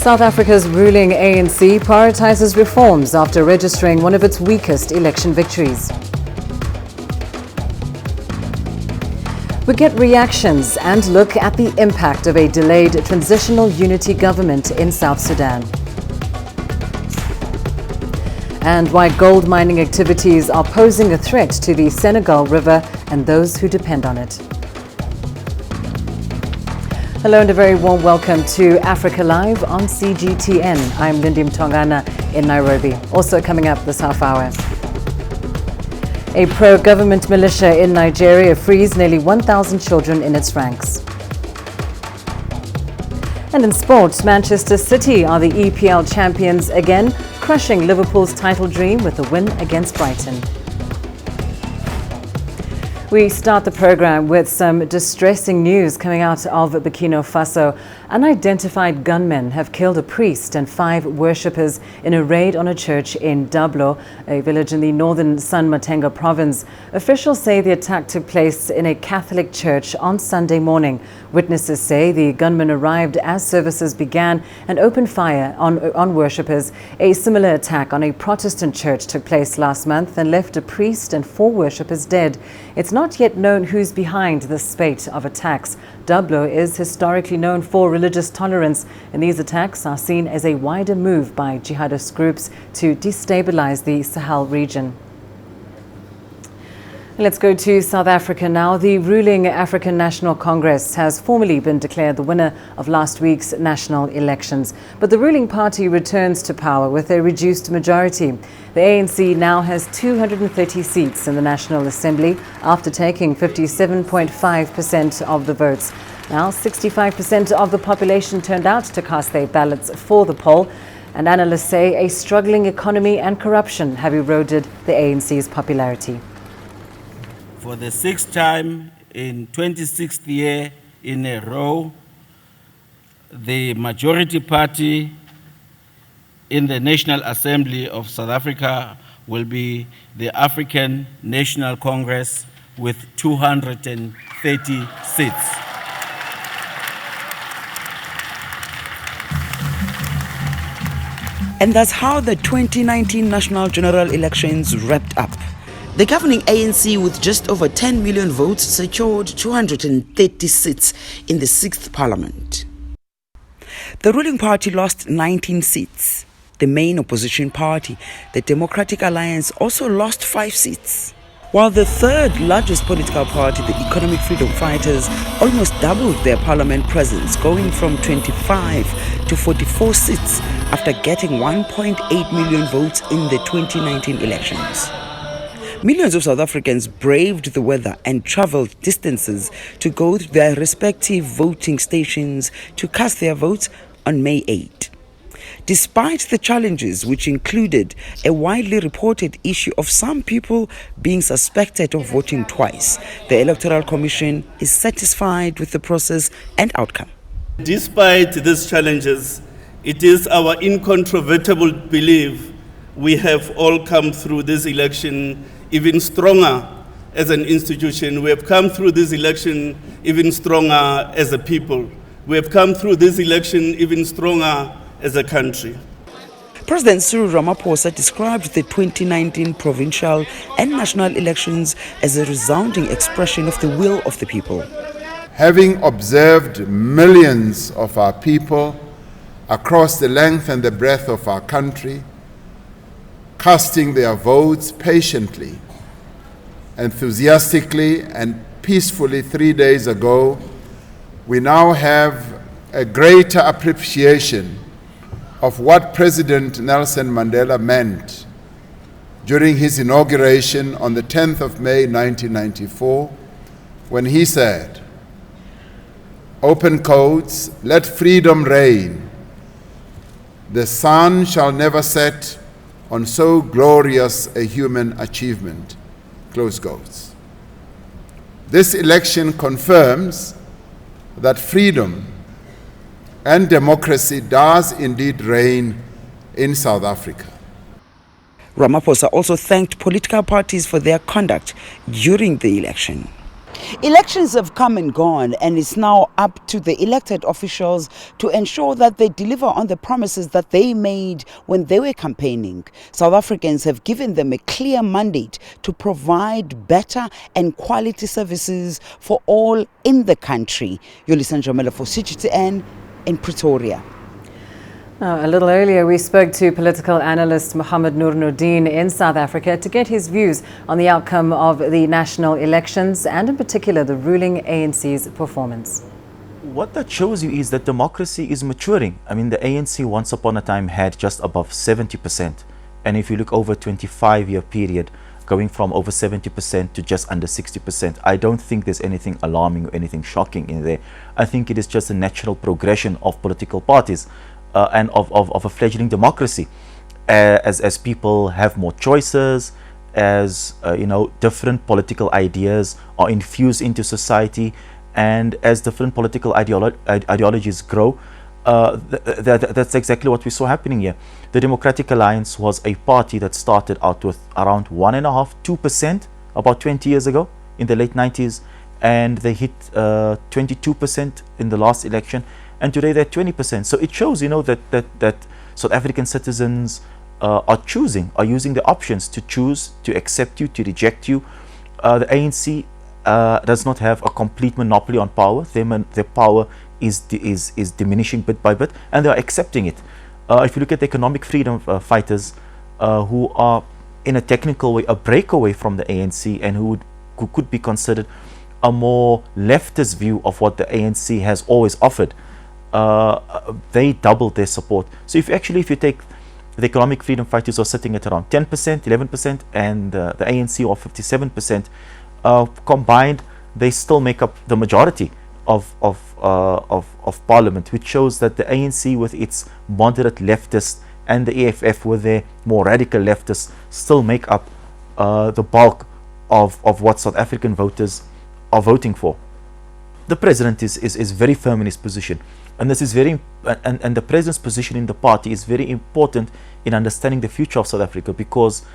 South Africa's ruling ANC prioritizes reforms after registering one of its weakest election victories. We get reactions and look at the impact of a delayed transitional unity government in South Sudan. And why gold mining activities are posing a threat to the Senegal River and those who depend on it. Hello and a very warm welcome to Africa Live on CGTN. I'm Lindy Mtongana in Nairobi. Also coming up this half hour. A pro-government militia in Nigeria frees nearly 1,000 children in its ranks. And in sport, Manchester City are the EPL champions again, crushing Liverpool's title dream with a win against Brighton. We start the program with some distressing news coming out of Burkina Faso. Unidentified gunmen have killed a priest and 5 worshippers in a raid on a church in Dablo, a village in the northern San Matenga province. Officials say the attack took place in a Catholic church on Sunday morning. Witnesses say the gunmen arrived as services began and opened fire on worshippers. A similar attack on a Protestant church took place last month and left a priest and 4 worshippers dead. It's not yet known who's behind this spate of attacks. Dablo is historically known for religious tolerance, and these attacks are seen as a wider move by jihadist groups to destabilize the Sahel region. Let's go to South Africa now. The ruling African National Congress has formally been declared the winner of last week's national elections. But the ruling party returns to power with a reduced majority. The ANC now has 230 seats in the National Assembly after taking 57.5% of the votes. Now, 65% of the population turned out to cast their ballots for the poll. And analysts say a struggling economy and corruption have eroded the ANC's popularity. For the 6th time in 26th year in a row, the majority party in the National Assembly of South Africa will be the African National Congress with 230 seats. And that's how the 2019 national general elections wrapped up. The governing ANC, with just over 10 million votes, secured 230 seats in the 6th parliament. The ruling party lost 19 seats. The main opposition party, the Democratic Alliance, also lost 5 seats. While the third largest political party, the Economic Freedom Fighters, almost doubled their parliament presence, going from 25 to 44 seats after getting 1.8 million votes in the 2019 elections. Millions of South Africans braved the weather and traveled distances to go to their respective voting stations to cast their votes on May 8. Despite the challenges, which included a widely reported issue of some people being suspected of voting twice, the Electoral Commission is satisfied with the process and outcome. Despite these challenges, it is our incontrovertible belief we have all come through this election even stronger as an institution. We have come through this election even stronger as a people. We have come through this election even stronger as a country. President Cyril Ramaphosa described the 2019 provincial and national elections as a resounding expression of the will of the people. Having observed millions of our people across the length and the breadth of our country, casting their votes patiently, enthusiastically and peacefully 3 days ago, we now have a greater appreciation of what President Nelson Mandela meant during his inauguration on the 10th of May 1994, when he said, open quotes, "Let freedom reign. The sun shall never set on so glorious a human achievement," close quotes. This election confirms that freedom and democracy does indeed reign in South Africa. Ramaphosa also thanked political parties for their conduct during the election. Elections have come and gone, and it's now up to the elected officials to ensure that they deliver on the promises that they made when they were campaigning. South Africans have given them a clear mandate to provide better and quality services for all in the country. Yolisa Njomela for CGTN in Pretoria. Now, a little earlier, we spoke to political analyst Mohammed Noor Nordin in South Africa to get his views on the outcome of the national elections and in particular the ruling ANC's performance. What that shows you is that democracy is maturing. I mean, the ANC once upon a time had just above 70%. And if you look over a 25-year period, going from over 70% to just under 60%, I don't think there's anything alarming or anything shocking in there. I think it is just a natural progression of political parties. And of a fledgling democracy, as people have more choices, as different political ideas are infused into society, and as different political ideologies grow. That's exactly what we saw happening here. The Democratic Alliance was a party that started out with around 1.5–2% about 20 years ago in the late 90s, and they hit 22% in the last election. And today they're 20%. So it shows, that South African citizens are using the options to choose, to accept you, to reject you. The ANC does not have a complete monopoly on power. Their power is diminishing bit by bit, and they are accepting it. If you look at the economic freedom fighters, who are in a technical way a breakaway from the ANC, and who could be considered a more leftist view of what the ANC has always offered, they doubled their support. So if you take the economic freedom fighters are sitting at around 10%, 11%, and the ANC are 57%, combined, they still make up the majority of parliament, which shows that the ANC with its moderate leftists and the EFF with their more radical leftists still make up the bulk of what South African voters are voting for. The president is very firm in his position, and this is and the president's position in the party is very important in understanding the future of South Africa, because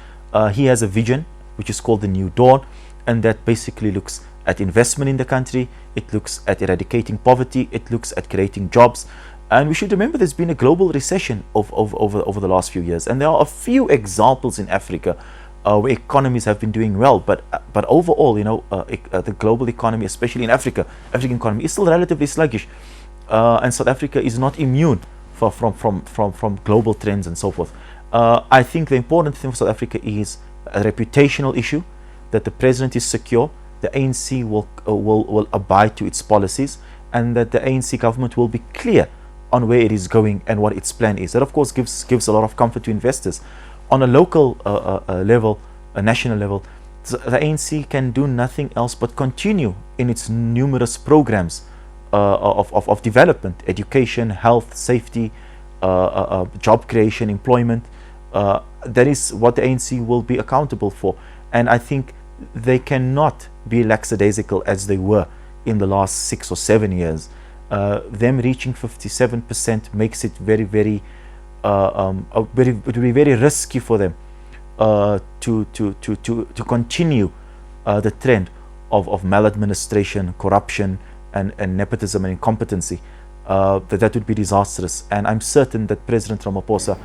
he has a vision which is called the New Dawn, and that basically looks at investment in the country, it looks at eradicating poverty, it looks at creating jobs. And we should remember there's been a global recession over the last few years, and there are a few examples in Africa where economies have been doing well, but overall, the global economy, especially in African economy, is still relatively sluggish, and South Africa is not immune from global trends and so forth. I think the important thing for South Africa is a reputational issue, that the president is secure, the ANC will abide to its policies, and that the ANC government will be clear on where it is going and what its plan is. That of course gives a lot of comfort to investors. On a local level, a national level, the ANC can do nothing else but continue in its numerous programs of development, education, health, safety, job creation, employment. That is what the ANC will be accountable for. And I think they cannot be lackadaisical as they were in the last 6 or 7 years. Them reaching 57% makes it very, very it would be very risky for them to continue the trend of maladministration, corruption, and nepotism and incompetency. That would be disastrous, and I'm certain that President Ramaphosa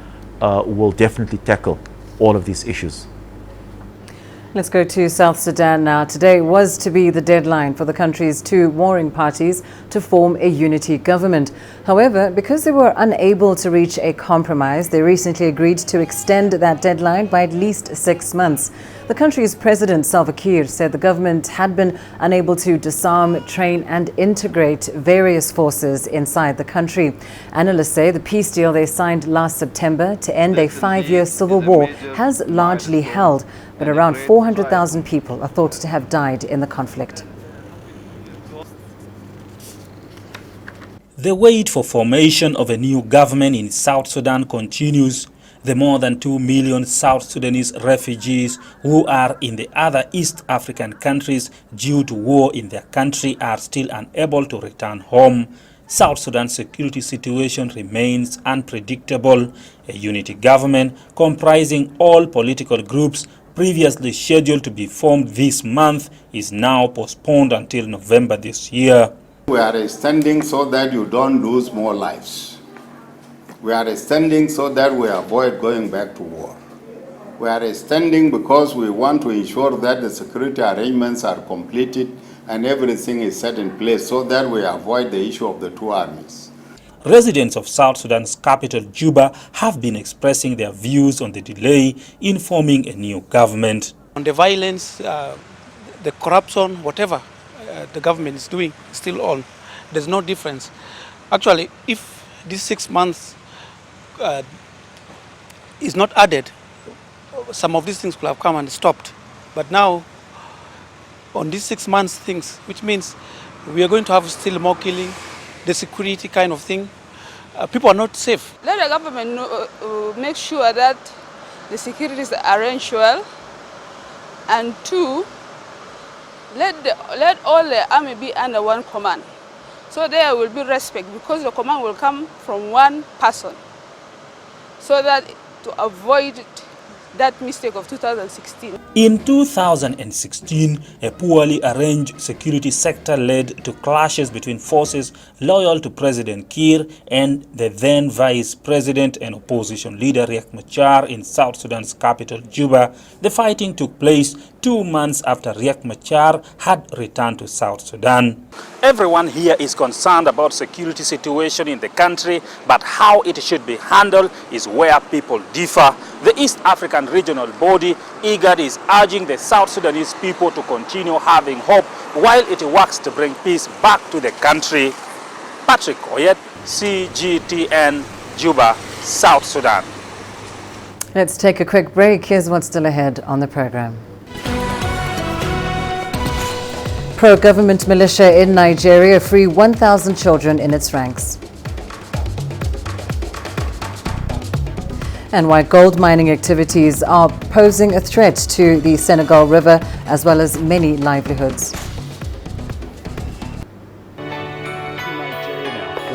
will definitely tackle all of these issues. Let's go to South Sudan now. Today was to be the deadline for the country's two warring parties to form a unity government. However, because they were unable to reach a compromise, they recently agreed to extend that deadline by at least 6 months. The country's president, Salva Kiir, said the government had been unable to disarm, train and integrate various forces inside the country. Analysts say the peace deal they signed last September to end a 5-year civil war has largely held, but around 400,000 people are thought to have died in the conflict. The wait for formation of a new government in South Sudan continues. The more than 2 million South Sudanese refugees who are in the other East African countries due to war in their country are still unable to return home. South Sudan's security situation remains unpredictable. A unity government comprising all political groups previously scheduled to be formed this month is now postponed until November this year. We are extending so that you don't lose more lives. We are extending so that we avoid going back to war. We are extending because we want to ensure that the security arrangements are completed and everything is set in place so that we avoid the issue of the two armies. Residents of South Sudan's capital, Juba, have been expressing their views on the delay in forming a new government. On the violence, the corruption, whatever the government is doing, still on. There's no difference. Actually, if these 6 months is not added, some of these things could have come and stopped. But now, on these 6 months things, which means we are going to have still more killing, the security kind of thing. People are not safe. Let the government make sure that the security is arranged well, and two, let all the army be under one command. So there will be respect because the command will come from one person. So that to avoid that mistake of 2016. In 2016, a poorly arranged security sector led to clashes between forces loyal to President Kiir and the then Vice President and opposition leader Riek Machar in South Sudan's capital, Juba. The fighting took place 2 months after Riek Machar had returned to South Sudan. Everyone here is concerned about security situation in the country, but how it should be handled is where people differ. The East African regional body, IGAD, is urging the South Sudanese people to continue having hope while it works to bring peace back to the country. Patrick Oyet, CGTN, Juba, South Sudan. Let's take a quick break. Here's what's still ahead on the program. Pro-government militia in Nigeria free 1,000 children in its ranks. And why gold mining activities are posing a threat to the Senegal River as well as many livelihoods. For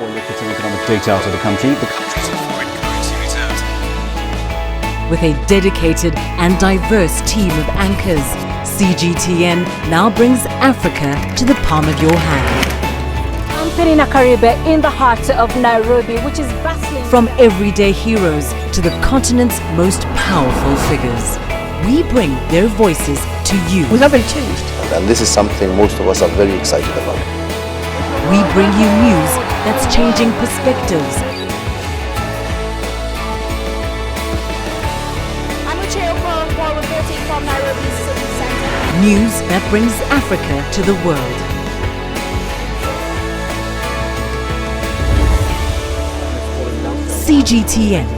lucrative economic data out of the country, the country's foreign currency reserves. With a dedicated and diverse team of anchors, CGTN now brings Africa to the palm of your hand. I'm Penina Karibe in the heart of Nairobi, which is bustling. From everyday heroes to the continent's most powerful figures, we bring their voices to you. We haven't changed. And this is something most of us are very excited about. We bring you news that's changing perspectives. I'm reporting from Nairobi City Center. News that brings Africa to the world. CGTN.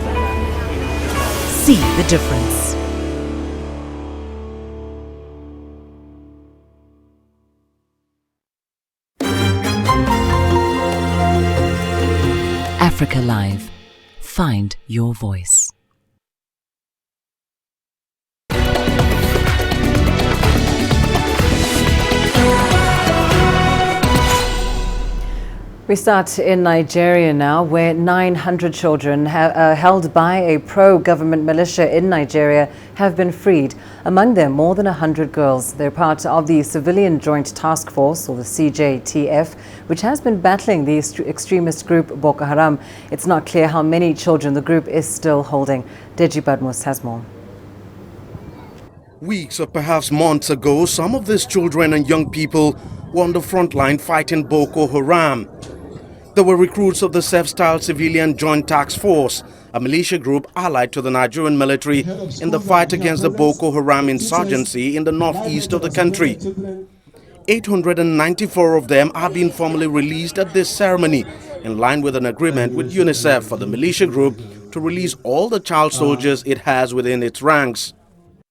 See the difference. Africa Live. Find your voice. We start in Nigeria now, where 900 children held by a pro-government militia in Nigeria have been freed. Among them, more than 100 girls. They're part of the Civilian Joint Task Force, or the CJTF, which has been battling the extremist group Boko Haram. It's not clear how many children the group is still holding. Deji Badmus has more. Weeks or perhaps months ago, some of these children and young people were on the front line fighting Boko Haram. They were recruits of the self-styled Civilian Joint Task Force, a militia group allied to the Nigerian military in the fight against the Boko Haram insurgency in the northeast of the country. 894 of them are being formally released at this ceremony, in line with an agreement with UNICEF for the militia group to release all the child soldiers it has within its ranks.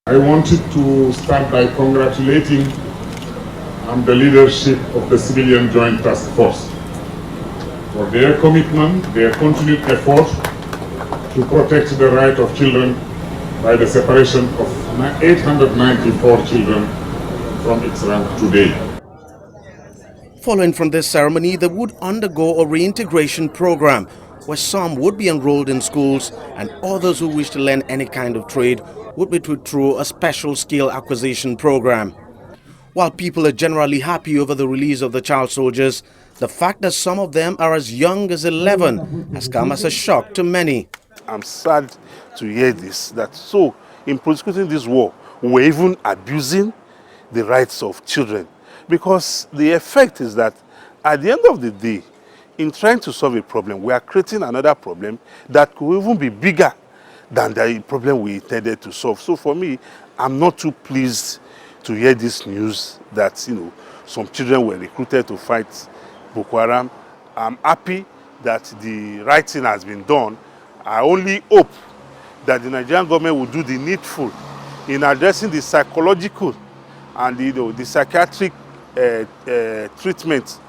I wanted to start by congratulating the leadership of the Civilian Joint Task Force for their commitment, their continued effort to protect the right of children by the separation of 894 children from its rank today. Following from this ceremony, they would undergo a reintegration program where some would be enrolled in schools and others who wish to learn any kind of trade would be put through a special skill acquisition program. While people are generally happy over the release of the child soldiers, The fact that some of them are as young as 11 has come as a shock to many. I'm sad to hear this, that so in prosecuting this war, we're even abusing the rights of children. Because the effect is that at the end of the day, in trying to solve a problem, we are creating another problem that could even be bigger than the problem we intended to solve. So for me, I'm not too pleased to hear this news that, some children were recruited to fight Boko Haram. I'm happy that the right thing has been done. I only hope that the Nigerian government will do the needful in addressing the psychological and the psychiatric treatment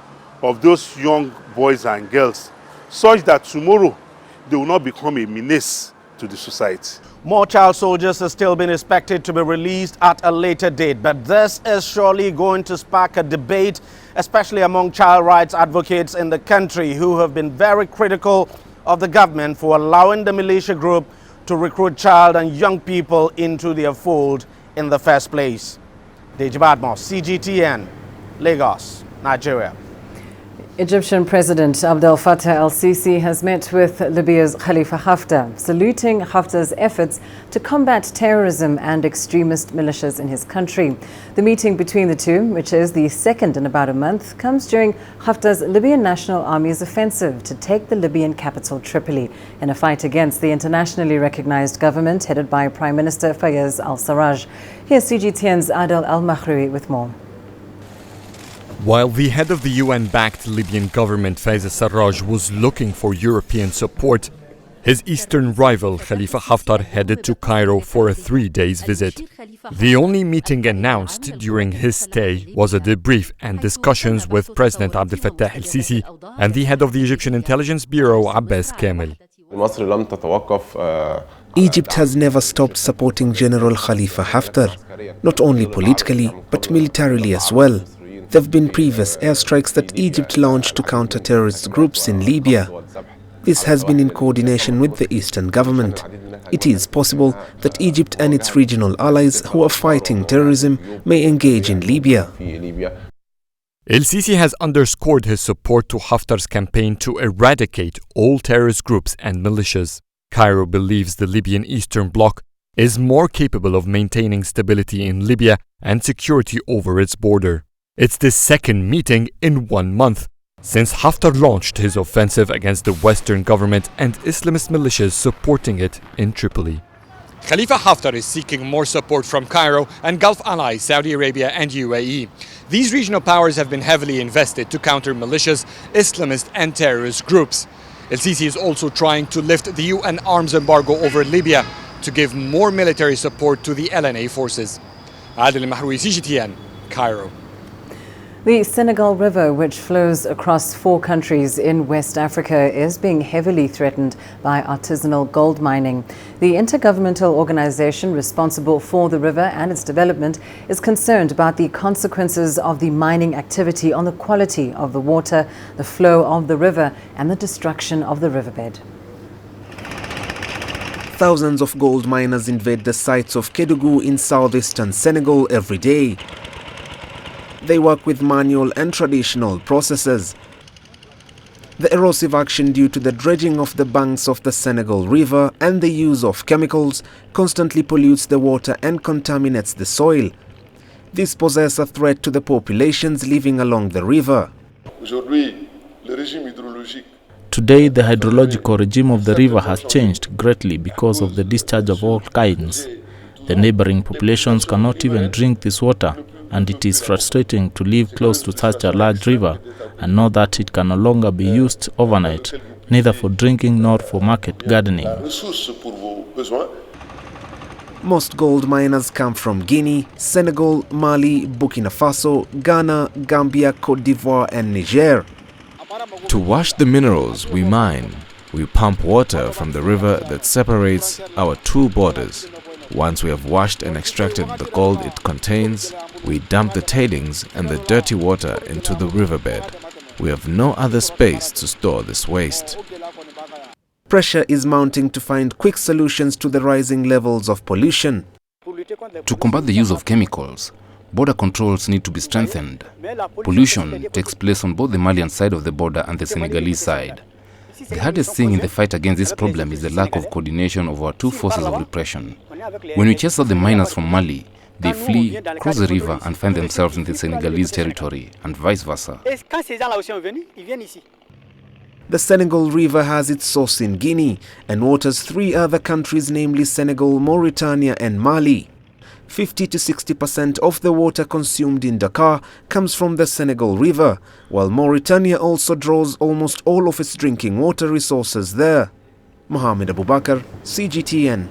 of those young boys and girls, such that tomorrow they will not become a menace to the society. More child soldiers are still being expected to be released at a later date, but this is surely going to spark a debate, especially among child rights advocates in the country who have been very critical of the government for allowing the militia group to recruit child and young people into their fold in the first place. Deji Badmos, CGTN, Lagos, Nigeria. Egyptian President Abdel Fattah el-Sisi has met with Libya's Khalifa Haftar, saluting Haftar's efforts to combat terrorism and extremist militias in his country. The meeting between the two, which is the second in about a month, comes during Haftar's Libyan National Army's offensive to take the Libyan capital Tripoli in a fight against the internationally recognized government headed by Prime Minister Fayez al-Sarraj. Here's CGTN's Adel Al-Makhroui with more. While the head of the UN-backed Libyan government, Fayez al-Sarraj, was looking for European support, his eastern rival, Khalifa Haftar, headed to Cairo for a 3-day visit. The only meeting announced during his stay was a debrief and discussions with President Abdel Fattah el-Sisi and the head of the Egyptian Intelligence Bureau, Abbas Kamel. Egypt has never stopped supporting General Khalifa Haftar, not only politically, but militarily as well. There have been previous airstrikes that Egypt launched to counter terrorist groups in Libya. This has been in coordination with the Eastern government. It is possible that Egypt and its regional allies who are fighting terrorism may engage in Libya. El-Sisi has underscored his support to Haftar's campaign to eradicate all terrorist groups and militias. Cairo believes the Libyan Eastern Bloc is more capable of maintaining stability in Libya and security over its border. It's the second meeting in 1 month since Haftar launched his offensive against the Western government and Islamist militias supporting it in Tripoli. Khalifa Haftar is seeking more support from Cairo and Gulf allies Saudi Arabia and UAE. These regional powers have been heavily invested to counter militias, Islamist and terrorist groups. El-Sisi is also trying to lift the UN arms embargo over Libya to give more military support to the LNA forces. Adel Al-Makhroui, CGTN, Cairo. The Senegal River, which flows across 4 countries in West Africa, is being heavily threatened by artisanal gold mining. The intergovernmental organization responsible for the river and its development is concerned about the consequences of the mining activity on the quality of the water, the flow of the river, and the destruction of the riverbed. Thousands of gold miners invade the sites of Kédougou in southeastern Senegal every day. They work with manual and traditional processes. The erosive action due to the dredging of the banks of the Senegal River and the use of chemicals constantly pollutes the water and contaminates the soil. This poses a threat to the populations living along the river. Today, the hydrological regime of the river has changed greatly because of the discharge of all kinds. The neighboring populations cannot even drink this water, and it is frustrating to live close to such a large river and know that it can no longer be used overnight, neither for drinking nor for market gardening. Most gold miners come from Guinea, Senegal, Mali, Burkina Faso, Ghana, Gambia, Cote d'Ivoire and Niger. To wash the minerals we mine, we pump water from the river that separates our 2 borders. Once we have washed and extracted the gold it contains, we dump the tailings and the dirty water into the riverbed. We have no other space to store this waste. Pressure is mounting to find quick solutions to the rising levels of pollution. To combat the use of chemicals, Border controls need to be strengthened. Pollution takes place on both the Malian side of the border and the Senegalese side. The hardest thing in the fight against this problem is the lack of coordination of our two forces of repression. When we chase out the miners from Mali, they flee, cross the river and find themselves in the Senegalese territory, and vice versa. The Senegal River has its source in Guinea and waters 3 other countries, namely Senegal, Mauritania and Mali. 50 to 60% of the water consumed in Dakar comes from the Senegal River, while Mauritania also draws almost all of its drinking water resources there. Mohamed Abubakar, CGTN.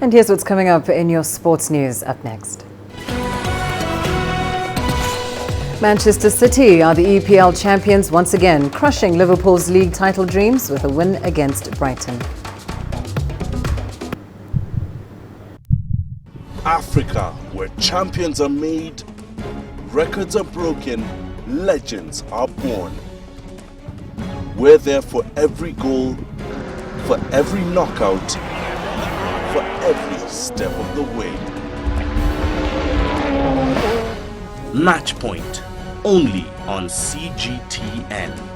And here's what's coming up in your sports news up next. Manchester City are the EPL champions once again, crushing Liverpool's league title dreams with a win against Brighton. Africa, where champions are made, records are broken, legends are born. We're there for every goal, for every knockout, for every step of the way. Match Point, only on CGTN.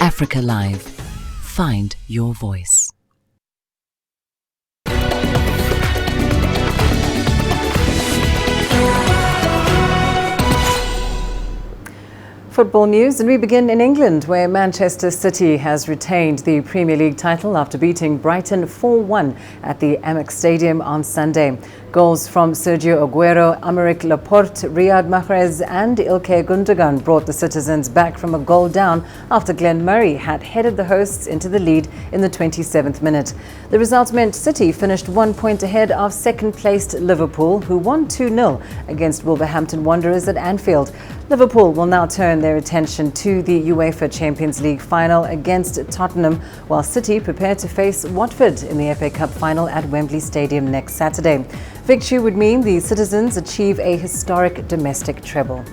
Africa Live. Find your voice. Football news, and we begin in England, where Manchester City has retained the Premier League title after beating Brighton 4-1 at the Amex Stadium on Sunday. Goals from Sergio Aguero, Aymeric Laporte, Riyad Mahrez and Ilkay Gundogan brought the citizens back from a goal down after Glenn Murray had headed the hosts into the lead in the 27th minute. The result meant City finished 1 point ahead of second-placed Liverpool, who won 2-0 against Wolverhampton Wanderers at Anfield. Liverpool will now turn their attention to the UEFA Champions League final against Tottenham, while City prepare to face Watford in the FA Cup final at Wembley Stadium next Saturday. Victory would mean the citizens achieve a historic domestic treble.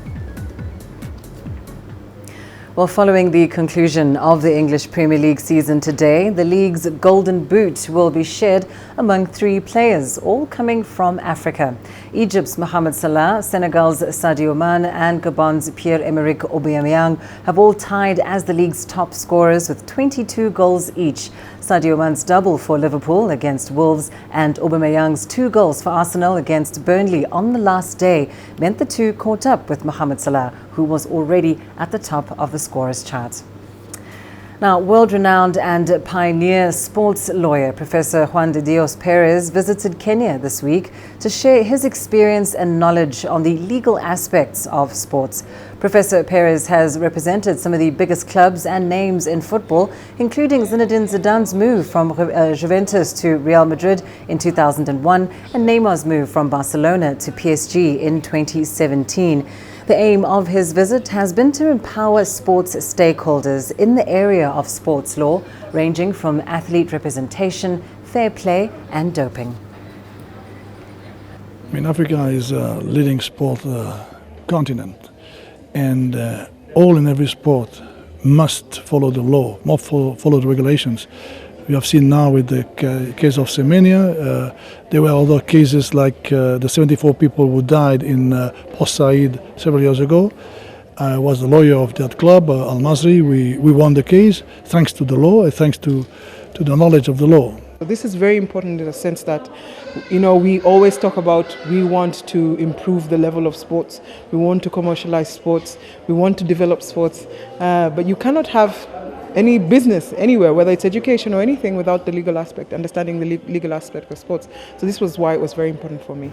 Well, following the conclusion of the English Premier League season today, the league's Golden Boot will be shared among 3 players, all coming from Africa. Egypt's Mohamed Salah, Senegal's Sadio Mane and Gabon's Pierre-Emerick Aubameyang have all tied as the league's top scorers with 22 goals each. Sadio Mane's double for Liverpool against Wolves and Aubameyang's 2 goals for Arsenal against Burnley on the last day meant the two caught up with Mohamed Salah, who was already at the top of the scorers chart. Now, world-renowned and pioneer sports lawyer Professor Juan de Dios Perez visited Kenya this week to share his experience and knowledge on the legal aspects of sports. Professor Perez has represented some of the biggest clubs and names in football, including Zinedine Zidane's move from Juventus to Real Madrid in 2001 and Neymar's move from Barcelona to PSG in 2017. The aim of his visit has been to empower sports stakeholders in the area of sports law, ranging from athlete representation, fair play and doping. I mean, Africa is a leading sport continent, and all in every sport must follow the law, must follow the regulations. We have seen now with the case of Semenya, there were other cases like the 74 people who died in Port Said several years ago. I was the lawyer of that club, Al-Masri. We won the case thanks to the law, thanks to the knowledge of the law. This is very important in the sense that, you know, we always talk about we want to improve the level of sports, we want to commercialize sports, we want to develop sports, but you cannot have any business anywhere, whether it's education or anything, without the legal aspect, understanding the legal aspect of sports. So this was why it was very important for me.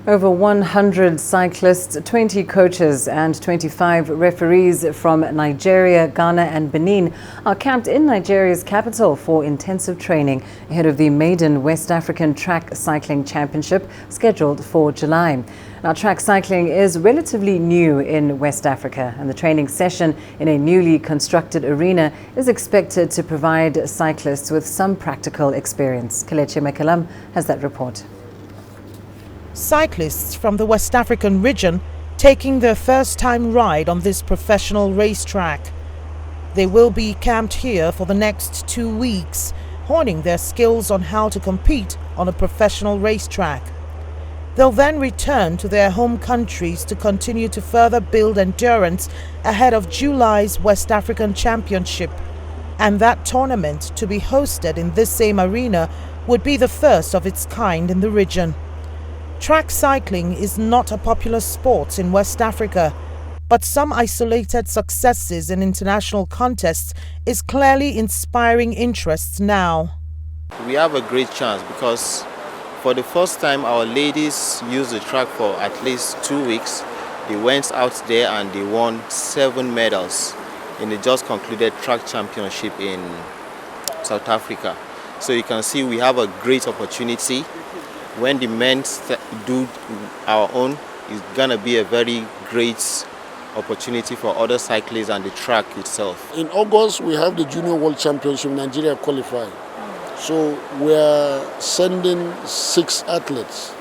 Over 100 cyclists, 20 coaches and 25 referees from Nigeria, Ghana and Benin are camped in Nigeria's capital for intensive training ahead of the maiden West African Track Cycling Championship scheduled for July. Now, track cycling is relatively new in West Africa, and the training session in a newly constructed arena is expected to provide cyclists with some practical experience. Kelechi Mekalam has that report. Cyclists from the West African region taking their first-time ride on this professional racetrack. They will be camped here for the next 2 weeks, honing their skills on how to compete on a professional racetrack. They'll then return to their home countries to continue to further build endurance ahead of July's West African Championship. And that tournament, to be hosted in this same arena, would be the first of its kind in the region. Track cycling is not a popular sport in West Africa, but some isolated successes in international contests is clearly inspiring interests now. We have a great chance because for the first time our ladies used the track for at least 2 weeks. They went out there and they won 7 medals in the just concluded track championship in South Africa. So you can see we have a great opportunity. When the men do our own, it's gonna be a very great opportunity for other cyclists and the track itself. In August, we have the Junior World Championship, Nigeria qualified. So we are sending 6 athletes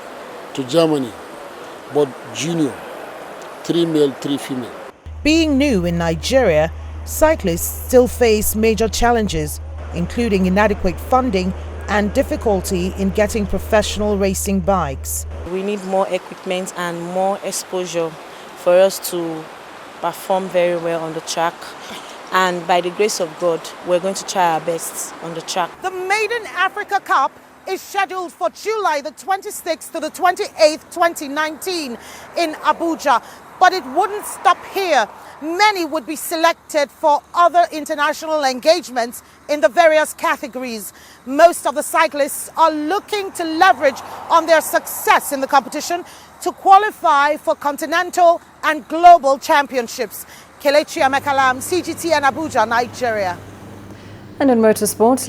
to Germany, but junior, 3 male, 3 female. Being new in Nigeria, cyclists still face major challenges, including inadequate funding and difficulty in getting professional racing bikes. We need more equipment and more exposure for us to perform very well on the track. And by the grace of God, we're going to try our best on the track. The Maiden Africa Cup is scheduled for July the 26th to the 28th, 2019 in Abuja. But it wouldn't stop here. Many would be selected for other international engagements in the various categories. Most of the cyclists are looking to leverage on their success in the competition to qualify for continental and global championships. Kelechi Amekalam, CGTN Abuja, Nigeria. And in motorsport,